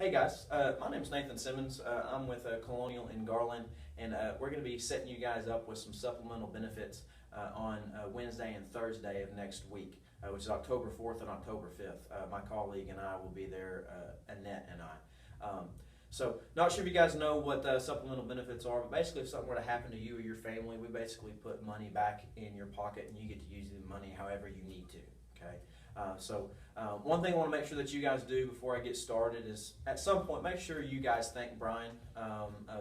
Hey guys, my name is Nathan Simmons. I'm with Colonial in Garland, and we're going to be setting you guys up with some supplemental benefits on Wednesday and Thursday of next week, which is October 4th and October 5th. My colleague and I will be there, Annette and I. So, not sure if you guys know what supplemental benefits are, but basically if something were to happen to you or your family, we basically put money back in your pocket and you get to use the money however you need to. Okay. One thing I want to make sure that you guys do before I get started is at some point make sure you guys thank Brian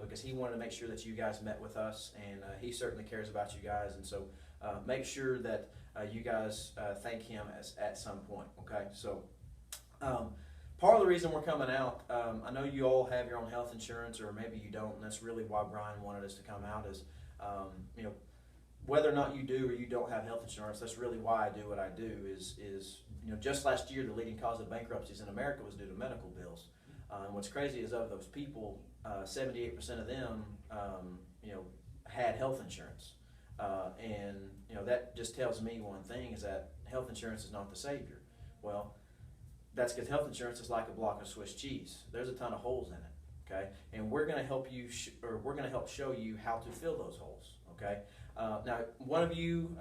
because he wanted to make sure that you guys met with us, and he certainly cares about you guys, and so make sure that you guys thank him at some point. Okay, so part of the reason we're coming out, I know you all have your own health insurance, or maybe you don't, and that's really why Brian wanted us to come out is whether or not you do or you don't have health insurance, that's really why I do what I do is just last year the leading cause of bankruptcies in America was due to medical bills. And what's crazy is of those people, 78% of them had health insurance. And that just tells me one thing, is that health insurance is not the savior. Well, that's because health insurance is like a block of Swiss cheese. There's a ton of holes in it, okay? And we're going to help you, we're going to help show you how to fill those holes, okay? Now, one of you,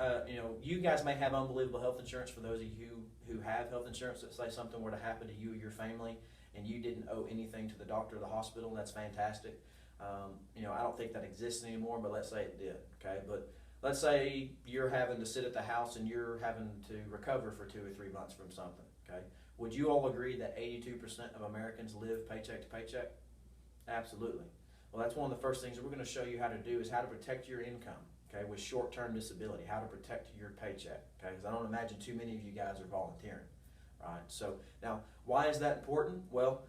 you guys may have unbelievable health insurance. For those of you who have health insurance, let's say something were to happen to you or your family and you didn't owe anything to the doctor or the hospital, that's fantastic. I don't think that exists anymore, but let's say it did, okay? But let's say you're having to sit at the house and you're having to recover for 2 or 3 months from something, okay? Would you all agree that 82% of Americans live paycheck to paycheck? Absolutely. Well, that's one of the first things that we're going to show you how to do is how to protect your income, okay, with short-term disability, how to protect your paycheck, okay, because I don't imagine too many of you guys are volunteering, right? So now, why is that important? Well,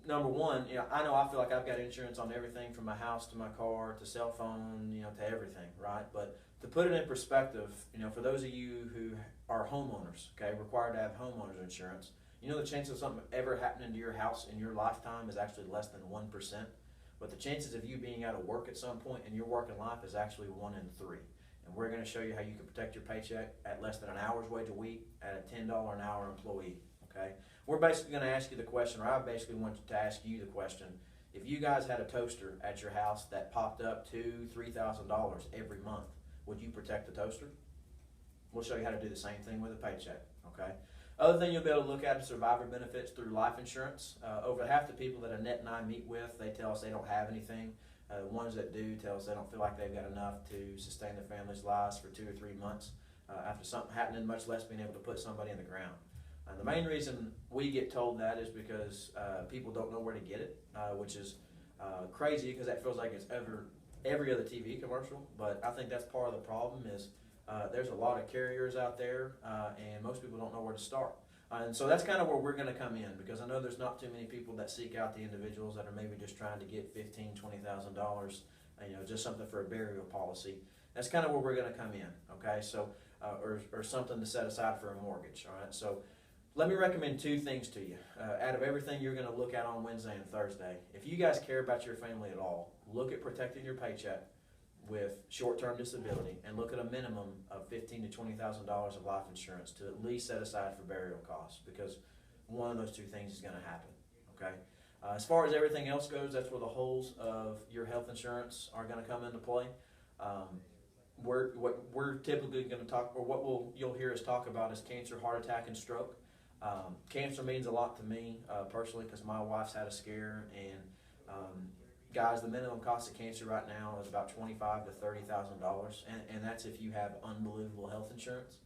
number one, I know I feel like I've got insurance on everything from my house to my car to cell phone, to everything, right? But to put it in perspective, for those of you who are homeowners, okay, required to have homeowners insurance, the chance of something ever happening to your house in your lifetime is actually less than 1%. But the chances of you being out of work at some point in your working life is actually 1 in 3. And we're going to show you how you can protect your paycheck at less than an hour's wage a week at a $10 an hour employee, okay? We're basically going to ask you the question, or I basically want to ask you the question, if you guys had a toaster at your house that popped up $2,000, $3,000 every month, would you protect the toaster? We'll show you how to do the same thing with a paycheck, okay? Other thing you'll be able to look at is survivor benefits through life insurance. Over half the people that Annette and I meet with, they tell us they don't have anything. The ones that do tell us they don't feel like they've got enough to sustain their family's lives for 2 or 3 months after something happening, much less being able to put somebody in the ground. The main reason we get told that is because people don't know where to get it, which is crazy because that feels like it's every other TV commercial. But I think that's part of the problem is there's a lot of carriers out there and most people don't know where to start. And so that's kind of where we're going to come in, because I know there's not too many people that seek out the individuals that are maybe just trying to get $15,000, $20,000, just something for a burial policy. That's kind of where we're going to come in, okay? So, or something to set aside for a mortgage, all right? So let me recommend 2 things to you. Out of everything you're going to look at on Wednesday and Thursday, if you guys care about your family at all, look at protecting your paycheck with short-term disability, and look at a minimum of $15,000 to $20,000 of life insurance to at least set aside for burial costs, because one of those 2 things is going to happen, okay? As far as everything else goes, that's where the holes of your health insurance are going to come into play. What we're typically going to talk, or what you'll hear us talk about, is cancer, heart attack, and stroke. Cancer means a lot to me personally, because my wife's had a scare, and guys, the minimum cost of cancer right now is about $25,000 to $30,000, and that's if you have unbelievable health insurance.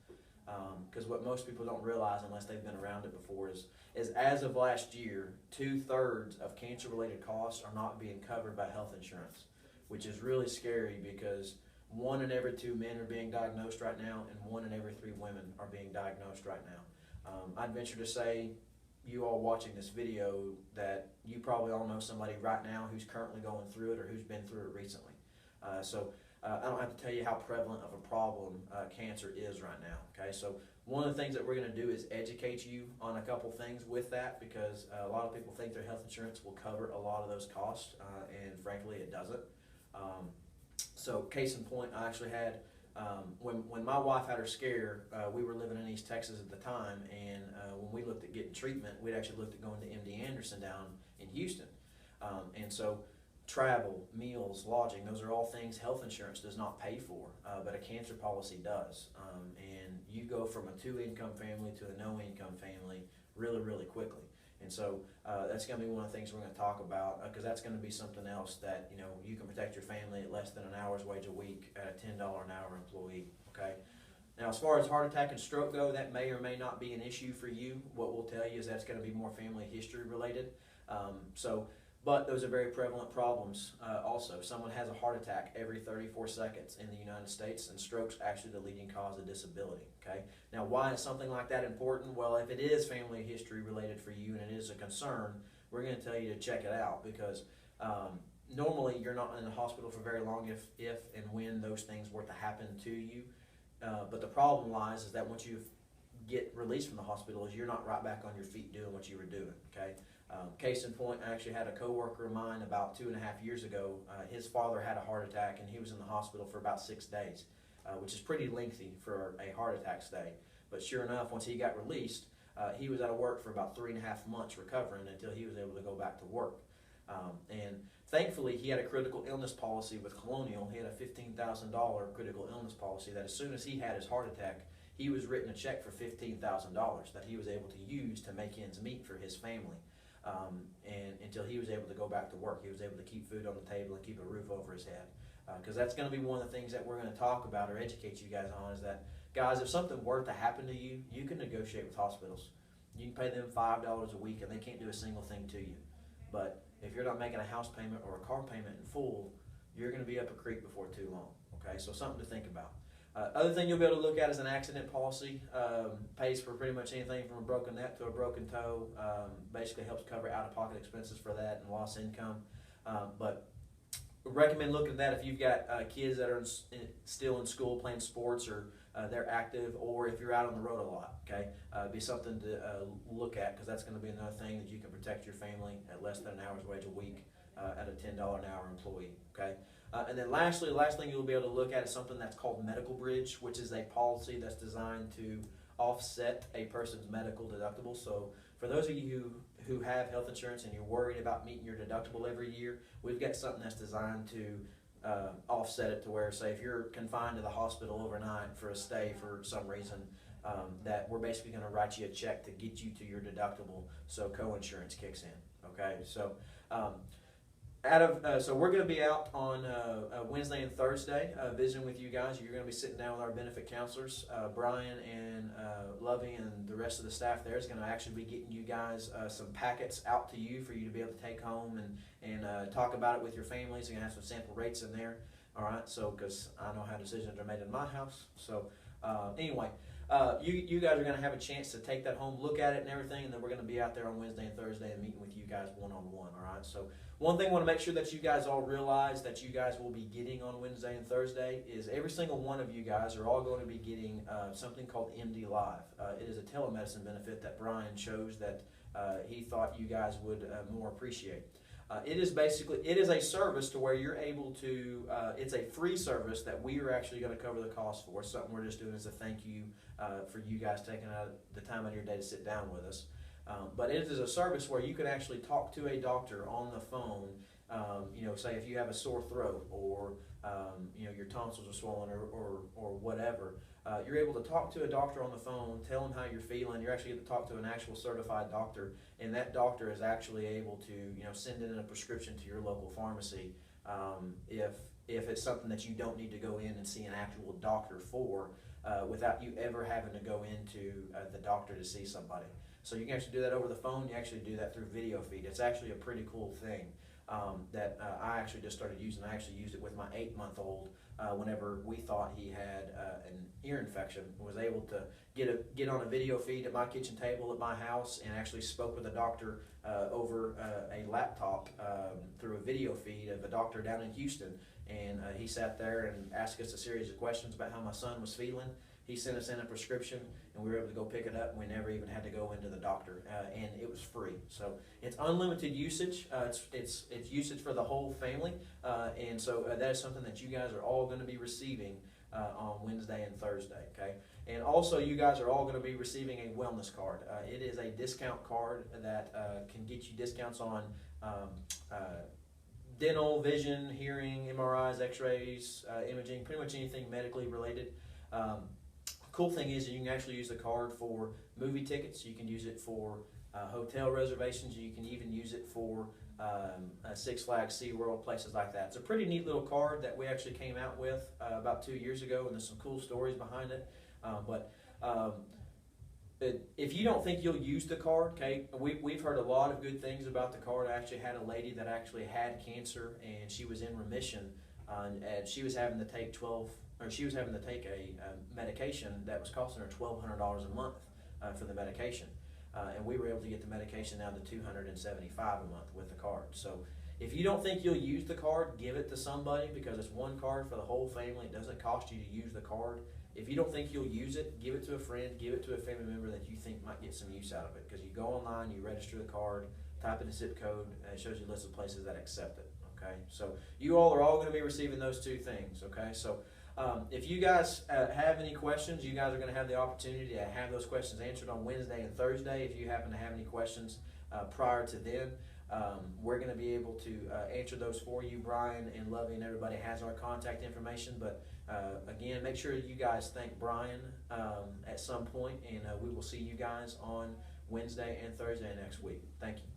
Because what most people don't realize, unless they've been around it before, is as of last year, 2/3 of cancer-related costs are not being covered by health insurance, which is really scary because 1 in every 2 men are being diagnosed right now, and 1 in every 3 women are being diagnosed right now. I'd venture to say, you all watching this video, that you probably all know somebody right now who's currently going through it or who's been through it recently. I don't have to tell you how prevalent of a problem cancer is right now, okay? So one of the things that we're going to do is educate you on a couple things with that, because a lot of people think their health insurance will cover a lot of those costs, and frankly it doesn't. So case in point, I actually had When my wife had her scare, we were living in East Texas at the time, and when we looked at getting treatment, we'd actually looked at going to MD Anderson down in Houston. And so travel, meals, lodging, those are all things health insurance does not pay for, but a cancer policy does. And you go from a 2-income family to a no-income family really, really quickly. And so that's going to be one of the things we're going to talk about, because that's going to be something else that, you know, you can protect your family at less than an hour's wage a week at a $10 an hour employee, okay? Now, as far as heart attack and stroke go, that may or may not be an issue for you. What we'll tell you is that's going to be more family history related. But those are very prevalent problems also. Someone has a heart attack every 34 seconds in the United States, and stroke's actually the leading cause of disability, okay? Now, why is something like that important? Well, if it is family history related for you and it is a concern, we're going to tell you to check it out, because normally you're not in the hospital for very long if and when those things were to happen to you. But the problem lies is that once you get released from the hospital, is you're not right back on your feet doing what you were doing, okay? Case in point, I actually had a coworker of mine about 2.5 years ago. His father had a heart attack, and he was in the hospital for about 6 days, which is pretty lengthy for a heart attack stay. But sure enough, once he got released, he was out of work for about 3.5 months recovering until he was able to go back to work. And thankfully, he had a critical illness policy with Colonial. He had a $15,000 critical illness policy that as soon as he had his heart attack, he was written a check for $15,000 that he was able to use to make ends meet for his family. And until he was able to go back to work, he was able to keep food on the table and keep a roof over his head. Because that's going to be one of the things that we're going to talk about or educate you guys on, is that, guys, if something were to happen to you, you can negotiate with hospitals. You can pay them $5 a week and they can't do a single thing to you. But if you're not making a house payment or a car payment in full, you're going to be up a creek before too long. Okay, so something to think about. Other thing you'll be able to look at is an accident policy. Pays for pretty much anything from a broken neck to a broken toe. Basically helps cover out-of-pocket expenses for that and lost income. But recommend looking at that if you've got kids that are still in school playing sports, or they're active, or if you're out on the road a lot. Okay, be something to look at, because that's going to be another thing that you can protect your family at less than an hour's wage a week at a $10 an hour employee. Okay. And then lastly, the last thing you'll be able to look at is something that's called Medical Bridge, which is a policy that's designed to offset a person's medical deductible. So for those of you who have health insurance and you're worried about meeting your deductible every year, we've got something that's designed to offset it to where, say, if you're confined to the hospital overnight for a stay for some reason, that we're basically going to write you a check to get you to your deductible, so co-insurance kicks in. Okay, so so we're going to be out on Wednesday and Thursday visiting with you guys. You're going to be sitting down with our benefit counselors. Brian and Lovey and the rest of the staff there is going to actually be getting you guys some packets out to you for you to be able to take home and talk about it with your families. You're going to have some sample rates in there. All right, so because I know how decisions are made in my house. So anyway, you guys are going to have a chance to take that home, look at it and everything, and then we're going to be out there on Wednesday and Thursday and meeting with you guys one-on-one, all right? So one thing I want to make sure that you guys all realize that you guys will be getting on Wednesday and Thursday is every single one of you guys are all going to be getting something called MD Live. It is a telemedicine benefit that Brian chose that he thought you guys would more appreciate. It is a service to where you're able to, it's a free service that we are actually going to cover the cost for. Something we're just doing as a thank you for you guys taking out the time out of your day to sit down with us. But it is a service where you can actually talk to a doctor on the phone, say if you have a sore throat or, your tonsils are swollen or whatever. You're able to talk to a doctor on the phone, tell them how you're feeling. You're actually able to talk to an actual certified doctor, and that doctor is actually able to, send in a prescription to your local pharmacy if it's something that you don't need to go in and see an actual doctor for without you ever having to go into the doctor to see somebody. So you can actually do that over the phone. You actually do that through video feed. It's actually a pretty cool thing that I actually just started using. I actually used it with my 8-month-old whenever we thought he had an ear infection. Was able to get on a video feed at my kitchen table at my house and actually spoke with a doctor over a laptop through a video feed of a doctor down in Houston. And he sat there and asked us a series of questions about how my son was feeling. He sent us in a prescription, and we were able to go pick it up, and we never even had to go into the doctor, and it was free. So it's unlimited usage. It's usage for the whole family, and so that is something that you guys are all going to be receiving on Wednesday and Thursday, okay? And also, you guys are all going to be receiving a wellness card. It is a discount card that can get you discounts on dental, vision, hearing, MRIs, x-rays, imaging, pretty much anything medically related. Cool thing is you can actually use the card for movie tickets. You can use it for hotel reservations. You can even use it for Six Flags, SeaWorld, places like that. It's a pretty neat little card that we actually came out with about 2 years ago, and there's some cool stories behind it. If you don't think you'll use the card, okay, we've heard a lot of good things about the card. I actually had a lady that actually had cancer, and she was in remission, and she was having to take a medication that was costing her $1,200 a month for the medication. And we were able to get the medication down to $275 a month with the card. So if you don't think you'll use the card, give it to somebody, because it's one card for the whole family. It doesn't cost you to use the card. If you don't think you'll use it, give it to a friend, give it to a family member that you think might get some use out of it. Because you go online, you register the card, type in the zip code, and it shows you a list of places that accept it. Okay, so you all are going to be receiving those two things. Okay, so if you guys have any questions, you guys are going to have the opportunity to have those questions answered on Wednesday and Thursday. If you happen to have any questions prior to then, we're going to be able to answer those for you. Brian and Lovey and everybody has our contact information, but again, make sure you guys thank Brian at some point, and we will see you guys on Wednesday and Thursday next week. Thank you.